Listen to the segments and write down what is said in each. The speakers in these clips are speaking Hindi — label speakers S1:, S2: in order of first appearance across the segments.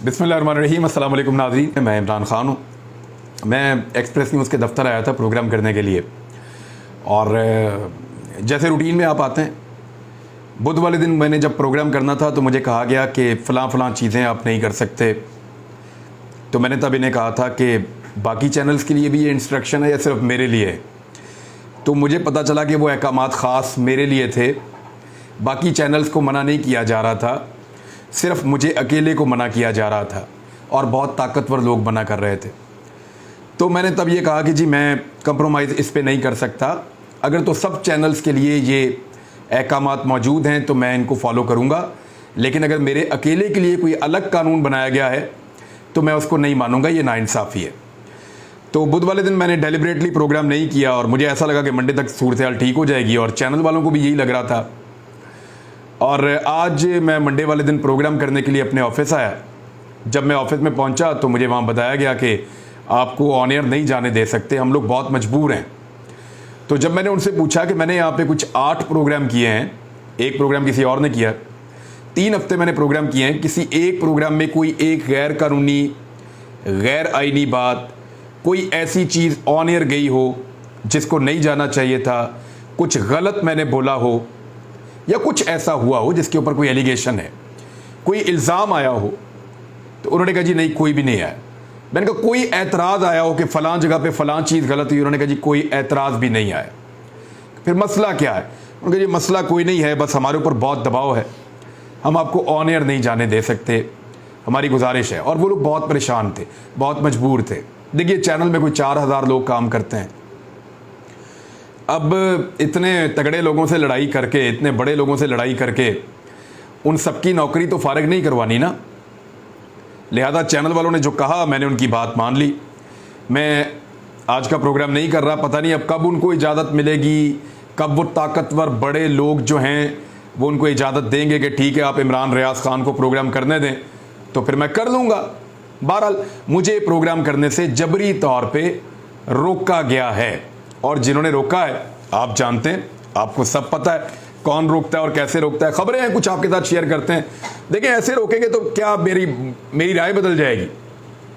S1: बिस्मिल्लाहिर्रहमानिर्रहीम, अस्सलाम वालेकुम नाज़रीन। मैं इमरान ख़ान हूँ। मैं एक्सप्रेस न्यूज़ के दफ्तर आया था प्रोग्राम करने के लिए, और जैसे रूटीन में आप आते हैं, बुध वाले दिन मैंने जब प्रोग्राम करना था तो मुझे कहा गया कि फ़लाँ चीज़ें आप नहीं कर सकते। तो मैंने तब इन्हें कहा था कि बाकी चैनल्स के लिए भी ये इंस्ट्रक्शन है या सिर्फ मेरे लिए है। तो मुझे पता चला कि वो अहकामात ख़ास मेरे लिए थे, बाकी चैनल्स को मना नहीं किया जा रहा था, सिर्फ मुझे अकेले को मना किया जा रहा था, और बहुत ताकतवर लोग मना कर रहे थे। तो मैंने तब ये कहा कि जी मैं कंप्रोमाइज़ इस पे नहीं कर सकता। अगर तो सब चैनल्स के लिए ये अहकामात मौजूद हैं तो मैं इनको फॉलो करूँगा, लेकिन अगर मेरे अकेले के लिए कोई अलग कानून बनाया गया है तो मैं उसको नहीं मानूंगा, ये नाइंसाफ़ी है। तो बुध वाले दिन मैंने डेलिब्रेटली प्रोग्राम नहीं किया, और मुझे ऐसा लगा कि मंडे तक सूरत हाल ठीक हो जाएगी, और चैनल वालों को भी यही लग रहा था। और आज मैं मंडे वाले दिन प्रोग्राम करने के लिए अपने ऑफिस आया। जब मैं ऑफिस में पहुंचा तो मुझे वहां बताया गया कि आपको ऑन एयर नहीं जाने दे सकते, हम लोग बहुत मजबूर हैं। तो जब मैंने उनसे पूछा कि मैंने यहाँ पे कुछ 8 प्रोग्राम किए हैं, एक प्रोग्राम किसी और ने किया, 3 हफ्ते मैंने प्रोग्राम किए हैं, किसी एक प्रोग्राम में कोई एक गैर कानूनी, गैर आईनी बात, कोई ऐसी चीज़ ऑन एयर गई हो जिसको नहीं जाना चाहिए था, कुछ गलत मैंने बोला हो, या कुछ ऐसा हुआ हो जिसके ऊपर कोई एलिगेशन है, कोई इल्ज़ाम आया हो, तो उन्होंने कहा जी नहीं, कोई भी नहीं आया। मैंने कहा कोई एतराज़ आया हो कि फ़लाँ जगह पे फ़लाँ चीज़ गलत हुई, उन्होंने कहा जी कोई एतराज़ भी नहीं आया। फिर मसला क्या है? उन्होंने कहा जी मसला कोई नहीं है, बस हमारे ऊपर बहुत दबाव है, हम आपको ऑन एयर नहीं जाने दे सकते, हमारी गुजारिश है। और वो लोग बहुत परेशान थे, बहुत मजबूर थे। देखिए, चैनल में कोई 4000 लोग काम करते हैं। अब इतने तगड़े लोगों से लड़ाई करके, इतने बड़े लोगों से लड़ाई करके उन सबकी नौकरी तो फारिग नहीं करवानी ना। लिहाजा चैनल वालों ने जो कहा, मैंने उनकी बात मान ली। मैं आज का प्रोग्राम नहीं कर रहा, पता नहीं अब कब उनको इजाज़त मिलेगी, कब वो ताकतवर बड़े लोग जो हैं वो उनको इजाज़त देंगे कि ठीक है आप इमरान रियाज खान को प्रोग्राम करने दें, तो फिर मैं कर लूँगा। बहरहाल मुझे प्रोग्राम करने से जबरी तौर पे रोका गया है, और जिन्होंने रोका है आप जानते हैं, आपको सब पता है कौन रोकता है और कैसे रोकता है। खबरें हैं, कुछ आपके साथ शेयर करते हैं। देखें, ऐसे रोकेंगे तो क्या मेरी राय बदल जाएगी,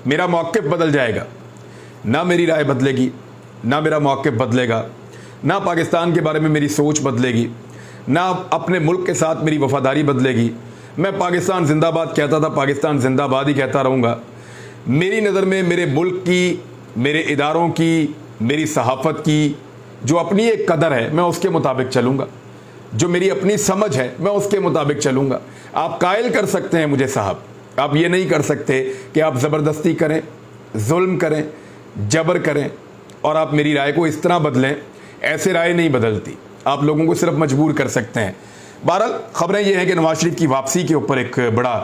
S1: मेरा मौक़िफ़ बदल जाएगा? ना मेरी राय बदलेगी, ना मेरा मौक़िफ़ बदलेगा, ना पाकिस्तान के बारे में मेरी सोच बदलेगी, ना अपने मुल्क के साथ मेरी वफादारी बदलेगी। मैं पाकिस्तान जिंदाबाद कहता था, पाकिस्तान जिंदाबाद ही कहता रहूँगा। मेरी नज़र में मेरे मुल्क की, मेरे इदारों की, मेरी सहाफ़त की जो अपनी एक कदर है, मैं उसके मुताबिक चलूँगा। जो मेरी अपनी समझ है, मैं उसके मुताबिक चलूँगा। आप कायल कर सकते हैं मुझे साहब, आप ये नहीं कर सकते कि आप ज़बरदस्ती करें, जुल्म करें, जबर करें, और आप मेरी राय को इस तरह बदलें। ऐसे राय नहीं बदलती, आप लोगों को सिर्फ मजबूर कर सकते हैं। बहरहाल खबरें ये हैं कि नवाज शरीफ की वापसी के ऊपर एक बड़ा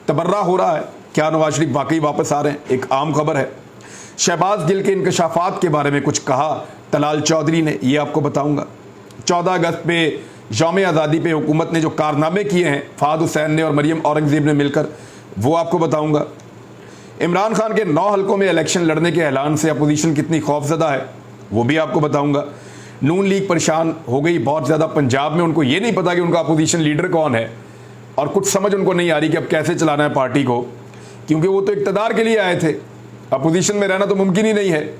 S1: तबर्रा हो रहा है। क्या नवाज शरीफ वाकई वापस आ रहे हैं? एक आम खबर है। शहबाज गिल के इंकशाफात के बारे में कुछ कहा तलाल चौधरी ने, ये आपको बताऊंगा। 14 अगस्त पे यौम आज़ादी पे हुकूमत ने जो कारनामे किए हैं फहद हुसैन ने और मरियम औरंगज़ेब ने मिलकर, वो आपको बताऊंगा। इमरान खान के 9 हलकों में इलेक्शन लड़ने के ऐलान से अपोजिशन कितनी खौफजदा है, वो भी आपको बताऊंगा। नून लीग परेशान हो गई बहुत ज़्यादा पंजाब में, उनको ये नहीं पता कि उनका अपोजिशन लीडर कौन है, और कुछ समझ उनको नहीं आ रही कि अब कैसे चलाना है पार्टी को, क्योंकि वो तो इक़्तिदार के लिए आए थे, अपोजिशन में रहना तो मुमकिन ही नहीं है।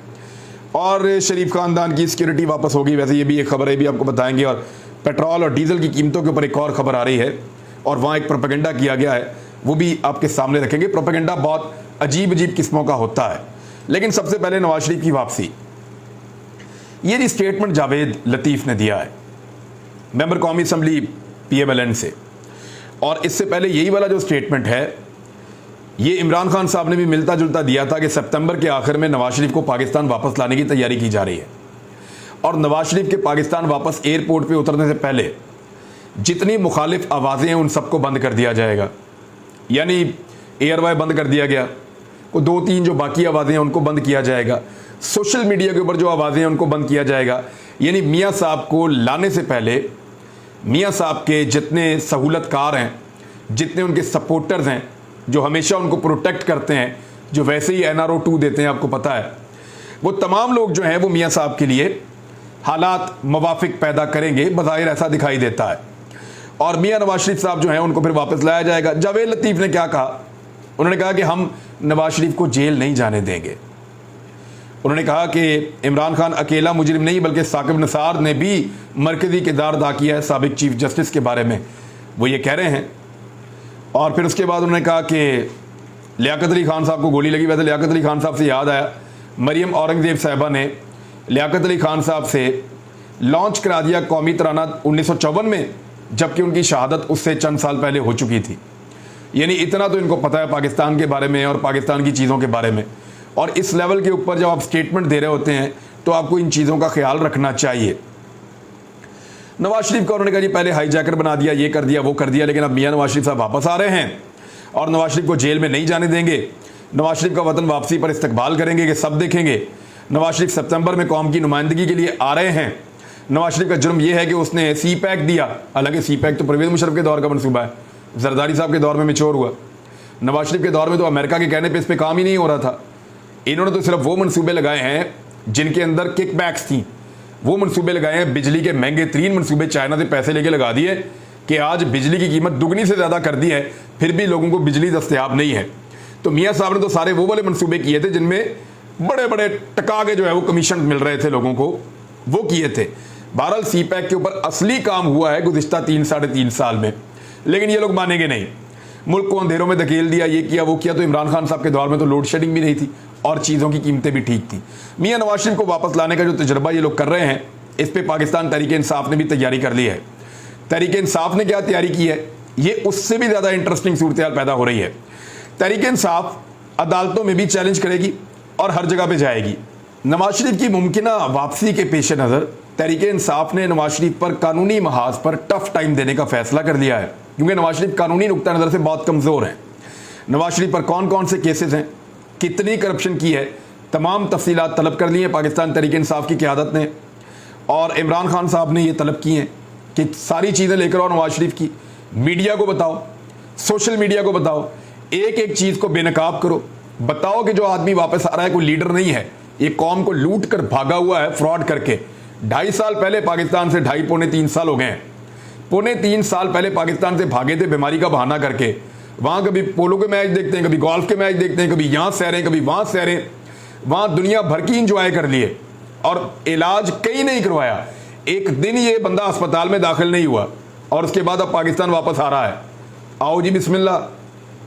S1: और शरीफ ख़ानदान की सिक्योरिटी वापस होगी, वैसे ये भी एक खबर है, भी आपको बताएंगे। और पेट्रोल और डीजल की कीमतों के ऊपर एक और ख़बर आ रही है, और वहाँ एक प्रोपेगेंडा किया गया है, वो भी आपके सामने रखेंगे। प्रोपेगेंडा बहुत अजीब अजीब किस्मों का होता है। लेकिन सबसे पहले नवाज शरीफ की वापसी, ये जी स्टेटमेंट जावेद लतीफ़ ने दिया है, मेंबर कौमी असम्बली PMLN से, और इससे पहले यही वाला जो स्टेटमेंट है ये इमरान खान साहब ने भी मिलता जुलता दिया था कि सितंबर के आखिर में नवाज शरीफ को पाकिस्तान वापस लाने की तैयारी की जा रही है, और नवाज शरीफ के पाकिस्तान वापस एयरपोर्ट पे उतरने से पहले जितनी मुखालिफ आवाज़ें हैं उन सबको बंद कर दिया जाएगा। यानी एयरवाई बंद कर दिया गया, वो 2-3 जो बाकी आवाज़ें हैं उनको बंद किया जाएगा, सोशल मीडिया के ऊपर जो आवाज़ें हैं उनको बंद किया जाएगा। यानी मियाँ साहब को लाने से पहले मियाँ साहब के जितने सहूलतकार हैं, जितने उनके सपोर्टर्स हैं, जो हमेशा उनको प्रोटेक्ट करते हैं, जो वैसे ही NRO 2 देते हैं, आपको पता है, वो तमाम लोग जो हैं वो मियाँ साहब के लिए हालात मवाफिक पैदा करेंगे, बज़ाहिर ऐसा दिखाई देता है। और मियाँ नवाज शरीफ साहब जो हैं उनको फिर वापस लाया जाएगा। जावेद लतीफ़ ने क्या कहा, उन्होंने कहा कि हम नवाज शरीफ को जेल नहीं जाने देंगे। उन्होंने कहा कि इमरान खान अकेला मुजरिम नहीं बल्कि साकिब निसार ने भी मरकज़ी किरदार अदा किया है साबिक चीफ जस्टिस के बारे में, वो ये कह रहे हैं। और फिर उसके बाद उन्होंने कहा कि लियाकत अली खान साहब को गोली लगी। वैसे लियाकत अली खान साहब से याद आया, मरियम औरंगज़ेब साहिबा ने लियाकत अली खान साहब से लॉन्च करा दिया कौमी तराना 1954 में, जबकि उनकी शहादत उससे चंद साल पहले हो चुकी थी। यानी इतना तो इनको पता है पाकिस्तान के बारे में और पाकिस्तान की चीज़ों के बारे में। और इस लेवल के ऊपर जब आप स्टेटमेंट दे रहे होते हैं तो आपको इन चीज़ों का ख्याल रखना चाहिए। नवाज शरीफ का उन्होंने कहा जी पहले हाईजैकर बना दिया, ये कर दिया, वो कर दिया, लेकिन अब मियां नवाज शरीफ साहब वापस आ रहे हैं और नवाज शरीफ को जेल में नहीं जाने देंगे। नवाज शरीफ का वतन वापसी पर इस्तकबाल करेंगे कि सब देखेंगे। नवाज शरीफ सितंबर में कौम की नुमाइंदगी के लिए आ रहे हैं। नवाज शरीफ का जुर्म यह है कि उसने सी पैक दिया, हालांकि सी पैक तो परवेज मुशर्रफ के दौर का मनसूबा है, जरदारी साहब के दौर में मैच्योर हुआ। नवाज शरीफ के दौर में तो अमेरिका के कहने पर इस पर काम ही नहीं हो रहा था। इन्होंने तो सिर्फ वो मनसूबे लगाए हैं जिनके अंदर किक बैक्स थी, वो मनसूबे लगाए हैं। बिजली के महंगे तरीन मनसूबे चाइना से पैसे लेके लगा दिए कि आज बिजली की कीमत दुगनी से ज़्यादा कर दी है, फिर भी लोगों को बिजली दस्तयाब नहीं है। तो मियाँ साहब ने तो सारे वो वाले मनसूबे किए थे जिनमें बड़े बड़े टका के जो है वो कमीशन मिल रहे थे लोगों को, वो किए थे। बहरहाल सी पैक के ऊपर असली काम हुआ है गुज़िश्ता 3-3.5 साल में, लेकिन ये लोग मानेंगे नहीं। मुल्क को अंधेरों में धकेल दिया, ये किया, वो किया। तो इमरान खान साहब के दौर में तो लोड शेडिंग भी नहीं थी और चीज़ों की कीमतें भी ठीक थी। मियां नवाज शरीफ को वापस लाने का जो तजर्बा ये लोग कर रहे हैं, इस पे पाकिस्तान तहरीक इंसाफ ने भी तैयारी कर ली है। तहरीक इंसाफ ने क्या तैयारी की है, ये उससे भी ज़्यादा इंटरेस्टिंग सूरत हाल पैदा हो रही है। तहरीक इंसाफ अदालतों में भी चैलेंज करेगी और हर जगह पे जाएगी। नवाज शरीफ की मुमकिना वापसी के पेश नज़र तहरीक इंसाफ ने नवाज शरीफ पर कानूनी महाज पर टफ टाइम देने का फैसला कर लिया है, क्योंकि नवाज शरीफ कानूनी नुक्ता नज़र से बहुत कमज़ोर हैं। नवाज शरीफ पर कौन कौन से केसेस हैं, कितनी करप्शन की है, तमाम तफसीलात तलब कर ली हैं पाकिस्तान तहरीक इंसाफ की क़यादत ने। और इमरान खान साहब ने ये तलब की हैं कि सारी चीज़ें लेकर आओ नवाज शरीफ की, मीडिया को बताओ, सोशल मीडिया को बताओ, एक एक चीज़ को बेनकाब करो, बताओ कि जो आदमी वापस आ रहा है कोई लीडर नहीं है, ये कौम को लूट कर भागा हुआ है फ्रॉड करके। 2.5 साल पहले पाकिस्तान से 2.5-3 साल हो गए हैं, 3 साल पहले पाकिस्तान से भागे थे बीमारी का बहाना करके। वहाँ कभी पोलो के मैच देखते हैं, कभी गोल्फ के मैच देखते हैं, कभी यहाँ सह रहे हैं, कभी वहाँ सह रहे हैं, वहाँ दुनिया भर की इंजॉय कर लिए और इलाज कहीं नहीं करवाया। एक दिन ये बंदा अस्पताल में दाखिल नहीं हुआ और उसके बाद अब पाकिस्तान वापस आ रहा है। आओ जी बिस्मिल्लाह,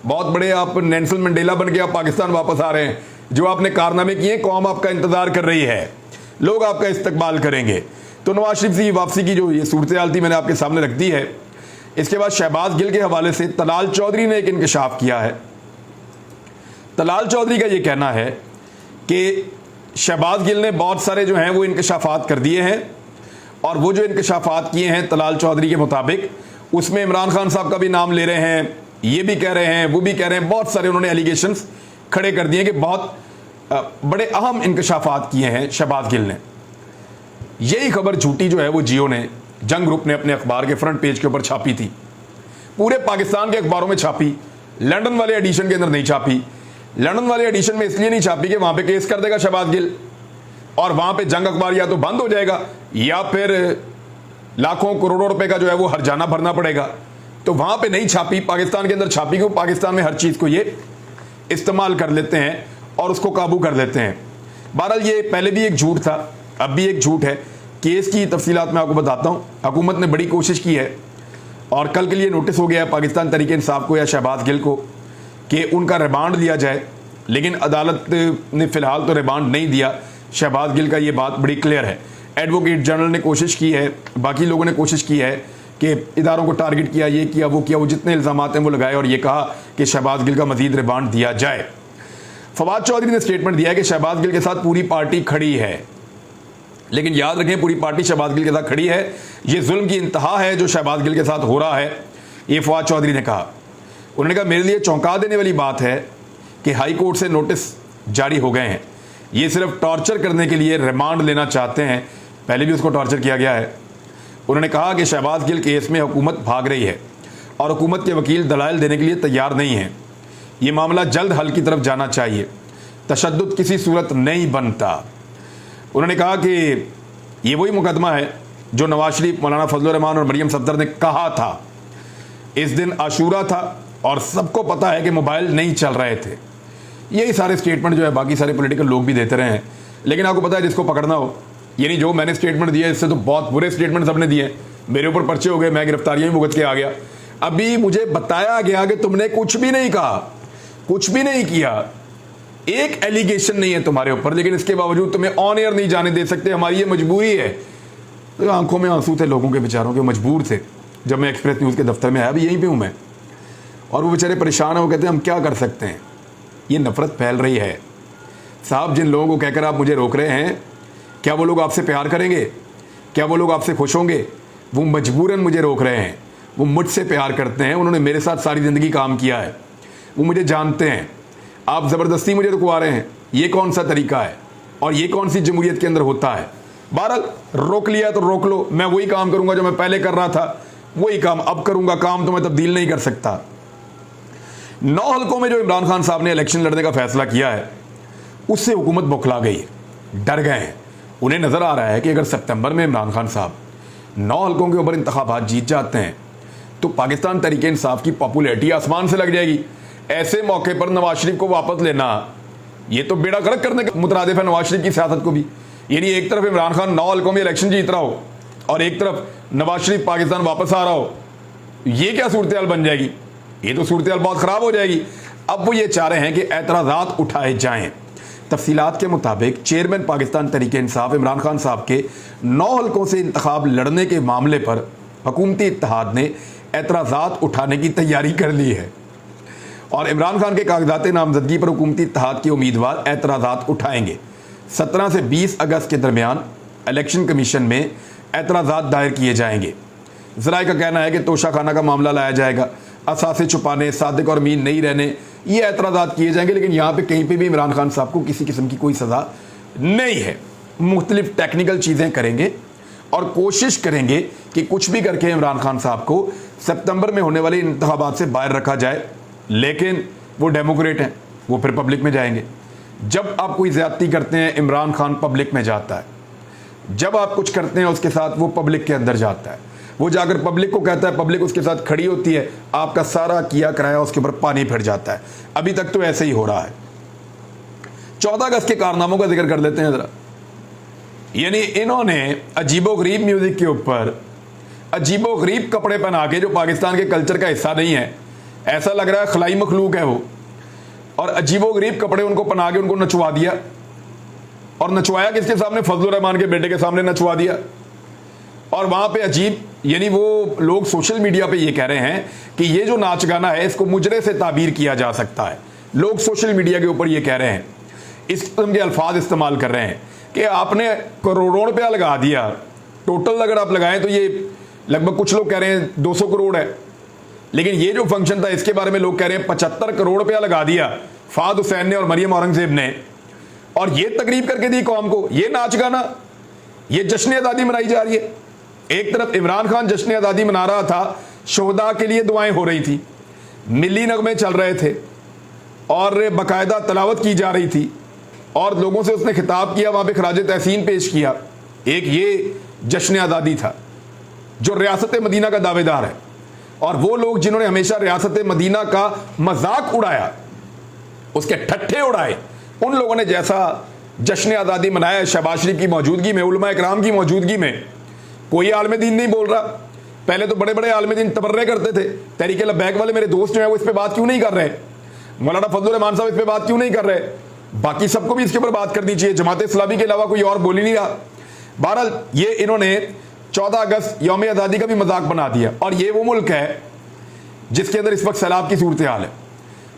S1: बहुत बड़े आप नेल्सन मंडेला बन के आप पाकिस्तान वापस आ रहे हैं। जो आपने कारनामे किए, कौम आपका इंतजार कर रही है, लोग आपका इस्तकबाल करेंगे। तो नवाज शरीफ की वापसी की जो ये सूरत हाल थी मैंने आपके सामने रख दी है। इसके बाद शहबाज गिल के हवाले से तलाल चौधरी ने एक इंकशाफ किया है। तलाल चौधरी का ये कहना है कि शहबाज गिल ने बहुत सारे जो हैं वो इंकशाफात कर दिए हैं और वो जो इंकशाफात किए हैं तलाल चौधरी के मुताबिक, उसमें इमरान खान साहब का भी नाम ले रहे हैं, ये भी कह रहे हैं, वो भी कह रहे हैं, बहुत सारे उन्होंने एलिगेशंस खड़े कर दिए कि बहुत बड़े अहम इंकशाफात किए हैं शहबाज गिल ने। यही खबर झूठी जो है वो जियो ने, जंग ग्रुप ने अपने अखबार के फ्रंट पेज के ऊपर छापी थी, पूरे पाकिस्तान के अखबारों में छापी, लंदन वाले एडिशन के अंदर नहीं छापी। लंदन वाले एडिशन में इसलिए नहीं छापी कि वहां पे केस कर देगा शहबाज गिल और वहां पे जंग अखबार या तो बंद हो जाएगा या फिर लाखों करोड़ों रुपए का जो है वो हर्जाना भरना पड़ेगा। तो वहां पे नहीं छापी, पाकिस्तान के अंदर छापी, क्यों? पाकिस्तान में हर चीज को ये इस्तेमाल कर लेते हैं और उसको काबू कर लेते हैं। बहरहाल ये पहले भी एक झूठ था, अब भी एक झूठ है। केस की तफसीलात मैं आपको बताता हूँ। हुकूमत ने बड़ी कोशिश की है और कल के लिए नोटिस हो गया है पाकिस्तान तहरीक इंसाफ को या शहबाज गिल को कि उनका रिमांड लिया जाए, लेकिन अदालत ने फ़िलहाल तो रिमांड नहीं दिया। शहबाज गिल का ये बात बड़ी क्लियर है। एडवोकेट जनरल ने कोशिश की है, बाकी लोगों ने कोशिश की है कि इदारों को टारगेट किया, ये किया, वो किया, वो जितने इल्ज़ामात हैं वो लगाए और ये कहा कि शहबाज गिल का मज़ीद रिमांड दिया जाए। फवाद चौधरी ने स्टेटमेंट दिया है कि शहबाज गिल के साथ पूरी पार्टी खड़ी है, लेकिन याद रखें पूरी पार्टी शहबाज गिल के साथ खड़ी है। ये जुल्म की इंतहा है जो शहबाज गिल के साथ हो रहा है, ये फवाद चौधरी ने कहा। उन्होंने कहा मेरे लिए चौंका देने वाली बात है कि हाई कोर्ट से नोटिस जारी हो गए हैं, ये सिर्फ टॉर्चर करने के लिए रिमांड लेना चाहते हैं, पहले भी उसको टॉर्चर किया गया है। उन्होंने कहा कि शहबाज गिल केस में हुकूमत भाग रही है और हुकूमत के वकील दलाइल देने के लिए तैयार नहीं हैं। ये मामला जल्द हल की तरफ जाना चाहिए, तशद्दुद किसी सूरत नहीं बनता। उन्होंने कहा कि ये वही मुकदमा है जो नवाज शरीफ, मौलाना फजल रहमान और मरियम सफदर ने कहा था। इस दिन आशूरा था, और सबको पता है कि मोबाइल नहीं चल रहे थे। यही सारे स्टेटमेंट जो है बाकी सारे पॉलिटिकल लोग भी देते रहे हैं, लेकिन आपको पता है जिसको पकड़ना हो, यानी जो मैंने स्टेटमेंट दिया इससे तो बहुत बुरे स्टेटमेंट सबने दिए, मेरे ऊपर पर्चे हो गए, मैं गिरफ्तारियां भुगत के आ गया। अभी मुझे बताया गया कि तुमने कुछ भी नहीं कहा, कुछ भी नहीं किया, एक एलिगेशन नहीं है तुम्हारे ऊपर, लेकिन इसके बावजूद तुम्हें ऑन एयर नहीं जाने दे सकते, हमारी ये मजबूरी है। तो आंखों में आंसू थे लोगों के, बेचारों के, मजबूर थे। जब मैं एक्सप्रेस न्यूज़ के दफ्तर में आया, अभी यहीं पे हूँ मैं, और वो बेचारे परेशान हैं, वो कहते हैं हम क्या कर सकते हैं, ये नफरत फैल रही है। साहब, जिन लोगों को कहकर आप मुझे रोक रहे हैं, क्या वो लोग आपसे प्यार करेंगे? क्या वो लोग आपसे खुश होंगे? वो मजबूरन मुझे रोक रहे हैं, वो मुझसे प्यार करते हैं, उन्होंने मेरे साथ सारी ज़िंदगी काम किया है, वो मुझे जानते हैं। आप ज़बरदस्ती मुझे रुकवा रहे हैं, ये कौन सा तरीका है और ये कौन सी जमहूरियत के अंदर होता है? बहरहाल रोक लिया तो रोक लो, मैं वही काम करूंगा जो मैं पहले कर रहा था, वही काम अब करूंगा, काम तो मैं तब्दील नहीं कर सकता। 9 हलकों में जो इमरान खान साहब ने इलेक्शन लड़ने का फैसला किया है, उससे हुकूमत बौखला गई है, डर गए हैं। उन्हें नजर आ रहा है कि अगर सितंबर में इमरान खान साहब 9 हलकों के ऊपर इंतखाबात जीत जाते हैं तो पाकिस्तान तहरीके इंसाफ की पॉपुलैरिटी आसमान से लग जाएगी। ऐसे मौके पर नवाज शरीफ को वापस लेना, ये तो बेड़ा गर्क करने का मुतरादिफ है नवाज शरीफ की सियासत को भी। यानी एक तरफ इमरान खान 9 हलकों में इलेक्शन जीत रहा हो और एक तरफ नवाज शरीफ पाकिस्तान वापस आ रहा हो, ये क्या सूरत हाल बन जाएगी? ये तो सूरत हाल बहुत ख़राब हो जाएगी। अब वो ये चाह रहे हैं कि एतराज़ात उठाए जाएं। तफसीलात के मुताबिक चेयरमैन पाकिस्तान तहरीके इंसाफ इमरान खान साहब के 9 हलकों से इंतखाब लड़ने के मामले पर हुकूमती इत्तेहाद ने एतराज़ात उठाने की तैयारी कर ली है और इमरान खान के कागजात नामजदगी पर हुकूमती इत्तेहाद के उम्मीदवार एतराज़ात उठाएंगे। 17 से 20 अगस्त के दरमियान इलेक्शन कमीशन में एतराज़ात दायर किए जाएंगे। ज़राए का कहना है कि तोशाखाना का मामला लाया जाएगा, असासे छुपाने, सादिक और मीन नहीं रहने, ये एतराज़ात किए जाएंगे। लेकिन यहाँ पे कहीं पे भी इमरान खान साहब को किसी किस्म की कोई सज़ा नहीं है। मुख्तलिफ टेक्निकल चीज़ें करेंगे और कोशिश करेंगे कि कुछ भी करके इमरान खान साहब को सितंबर में होने वाले इंतखाबात से बाहर रखा जाए। लेकिन वो डेमोक्रेट हैं, वो फिर पब्लिक में जाएंगे। जब आप कोई ज़्यादती करते हैं, इमरान खान पब्लिक में जाता है। जब आप कुछ करते हैं उसके साथ, वो पब्लिक के अंदर जाता है, वो जाकर पब्लिक को कहता है, पब्लिक उसके साथ खड़ी होती है, आपका सारा किया कराया उसके ऊपर पानी फिर जाता है। अभी तक तो ऐसे ही हो रहा है। 14 अगस्त के कारनामों का जिक्र कर लेते हैं ज़रा। यानी इन्होंने अजीबोगरीब म्यूज़िक के ऊपर अजीबोगरीब कपड़े पहना के, जो पाकिस्तान के कल्चर का हिस्सा नहीं है, ऐसा लग रहा है खलाई मखलूक है वो, और अजीबोगरीब कपड़े उनको पहना के उनको नचवा दिया। और नचवाया किसके सामने? फजलुर रहमान के बेटे के सामने नचवा दिया। और वहाँ पे अजीब, यानी वो लोग सोशल मीडिया पे ये कह रहे हैं कि ये जो नाच गाना है इसको मुजरे से ताबीर किया जा सकता है। लोग सोशल मीडिया के ऊपर ये कह रहे हैं, इस किस्म के अल्फाज इस्तेमाल कर रहे हैं कि आपने करोड़ों रुपया लगा दिया। टोटल अगर आप लगाएं तो ये लगभग, कुछ लोग कह रहे हैं 200 करोड़ है, लेकिन ये जो फंक्शन था इसके बारे में लोग कह रहे हैं 75 करोड़ रुपया लगा दिया फाद हुसैन ने और मरियम औरंगजेब ने, और ये तकरीब करके दी कौम को। ये नाच गाना, ये जश्न आज़ादी मनाई जा रही है। एक तरफ इमरान खान जश्न आज़ादी मना रहा था, शोहदा के लिए दुआएं हो रही थी, मिली नगमे चल रहे थे और बाकायदा तलावत की जा रही थी और लोगों से उसने खिताब किया, वहाँ पे खराज तहसीन पेश किया। एक ये जश्न आज़ादी था जो रियासत मदीना का दावेदार है, और वो लोग जिन्होंने हमेशा रियासत मदीना का मजाक उड़ाया, उसके ठट्ठे उड़ाए, उन लोगों ने जैसा जश्न आज़ादी मनाया शहबाज शरीफ की मौजूदगी में, उलमा इकराम की मौजूदगी में, कोई आलम दीन नहीं बोल रहा। पहले तो बड़े बड़े आलम दीन तबर्रे करते थे, तहरीक लब्बैक वाले मेरे दोस्त जो हैं वो इस पर बात क्यों नहीं कर रहे, मौलाना फजलुर रहमान साहब इस पर बात क्यों नहीं कर रहे, बाकी सबको भी इसके ऊपर बात करनी चाहिए। जमात इस्लामी के अलावा कोई और बोल ही नहीं रहा। बहरहाल ये इन्होंने 14 अगस्त यौम आज़ादी का भी मजाक बना दिया। और ये वो मुल्क है जिसके अंदर इस वक्त सैलाब की सूरत हाल है,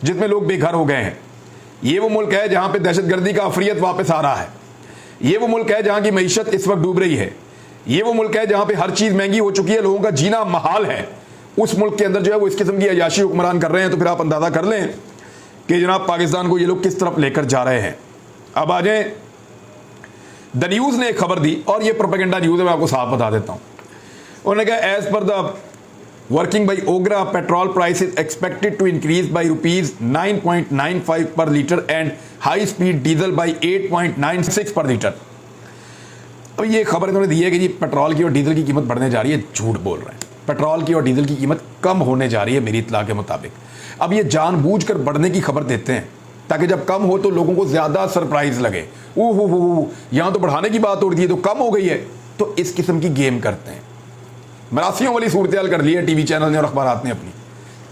S1: जिसमें लोग बेघर हो गए हैं। ये वो मुल्क है जहाँ पे दहशतगर्दी का अफरियत वापस आ रहा है। ये वो मुल्क है जहाँ की मईशत इस वक्त डूब रही है। ये वो मुल्क है जहाँ पे हर चीज़ महंगी हो चुकी है, लोगों का जीना महाल है। उस मुल्क के अंदर जो है वो इस किस्म की अयाशी हुक्मरान कर रहे हैं। तो फिर आप अंदाज़ा कर लें कि जनाब पाकिस्तान को ये लोग किस तरफ लेकर जा रहे हैं। अब आ जाए, द न्यूज़ ने एक खबर दी और ये प्रोपेगेंडा न्यूज़ है, मैं आपको साफ बता देता हूँ। उन्होंने कहा as per the working by OGRA petrol price is expected to increase by ₹9.95 per litre and high speed diesel by 8.96 per litre. अब ये खबर इन्होंने दी है कि जी पेट्रोल की और डीजल की कीमत बढ़ने जा रही है। झूठ बोल रहे हैं, पेट्रोल की और डीजल की कीमत कम होने जा रही है मेरी इत्तला के मुताबिक। अब ये जानबूझकर बढ़ने की खबर देते हैं ताकि जब कम हो तो लोगों को ज़्यादा सरप्राइज लगे, ओह हो यहाँ तो बढ़ाने की बात हो रही थी तो कम हो गई है। तो इस किस्म की गेम करते हैं। मरासियों वाली सूरत हाल कर ली है टीवी चैनल ने और अखबारात ने अपनी,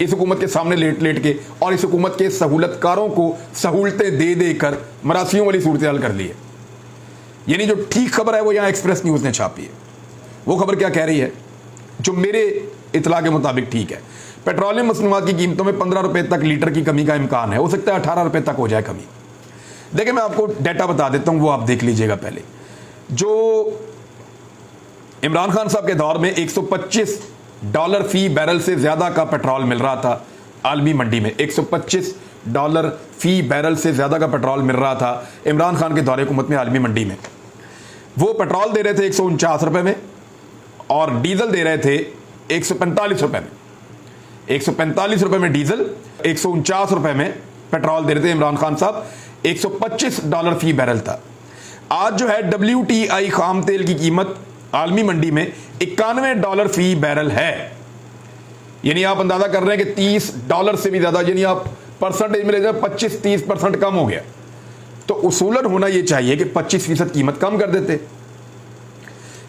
S1: इस हुकूमत के सामने लेट लेट के और इस हुकूमत के सहूलतकारों को सहूलतें दे देकर मरासियों वाली सूरत हाल कर ली है। यानी जो ठीक खबर है वो यहाँ एक्सप्रेस न्यूज़ ने छापी है। वो खबर क्या कह रही है जो मेरे इतला के मुताबिक ठीक है। पेट्रोलियम मसनूआत की कीमतों में 15 रुपए तक लीटर की कमी का इम्कान है, हो सकता है 18 रुपए तक हो जाए कमी। देखिए मैं आपको डाटा बता देता हूँ, वो आप देख लीजिएगा। पहले जो इमरान खान साहब के दौर में $125 फी बैरल से ज़्यादा का पेट्रोल मिल रहा था आलमी मंडी में, $125 फी बैरल से ज़्यादा का पेट्रोल मिल रहा था इमरान खान के दौरे हुकूमत में आलमी मंडी में। वो पेट्रोल दे रहे थे 149 रुपये में और डीजल दे रहे थे 145 रुपये में। 145 रुपये में डीजल, 149 रुपये में पेट्रोल दे रहे थे इमरान खान साहब। $125 फी बैरल था। आज जो है WTI खाम तेल की कीमत आलमी मंडी में $91 फी बैरल है। यानी आप अंदाजा कर रहे हैं कि $30 से भी ज्यादा, यानी आप परसेंटेज में ले जाए 25-30% कम हो गया। तो उसूलन होना यह चाहिए कि 25% कीमत कम कर देते।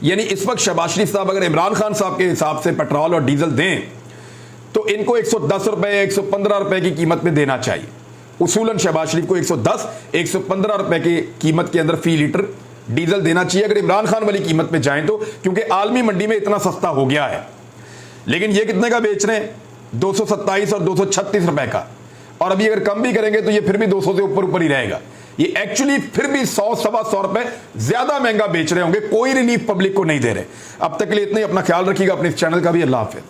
S1: यानी इस वक्त शहबाज शरीफ साहब अगर इमरान खान साहब के हिसाब से पेट्रोल और डीजल दें तो इनको 110 रुपए 115 रुपए की कीमत में देना चाहिए। उसूलन शहबाज शरीफ को 110-115 रुपए की कीमत के अंदर फी लीटर डीजल देना चाहिए अगर इमरान खान वाली कीमत पे जाएं तो, क्योंकि आलमी मंडी में इतना सस्ता हो गया है। लेकिन ये कितने का बेच रहे हैं? 227 और 236 रुपए का। और अभी अगर कम भी करेंगे तो ये फिर भी 200 से ऊपर ही रहेगा। ये एक्चुअली फिर भी 100-125 रुपए ज्यादा महंगा बेच रहे होंगे, कोई रिलीफ पब्लिक को नहीं दे रहे। अब तक के लिए इतना ही। अपना ख्याल रखिएगा, अपने इस चैनल का भी। अल्लाह हाफिज़।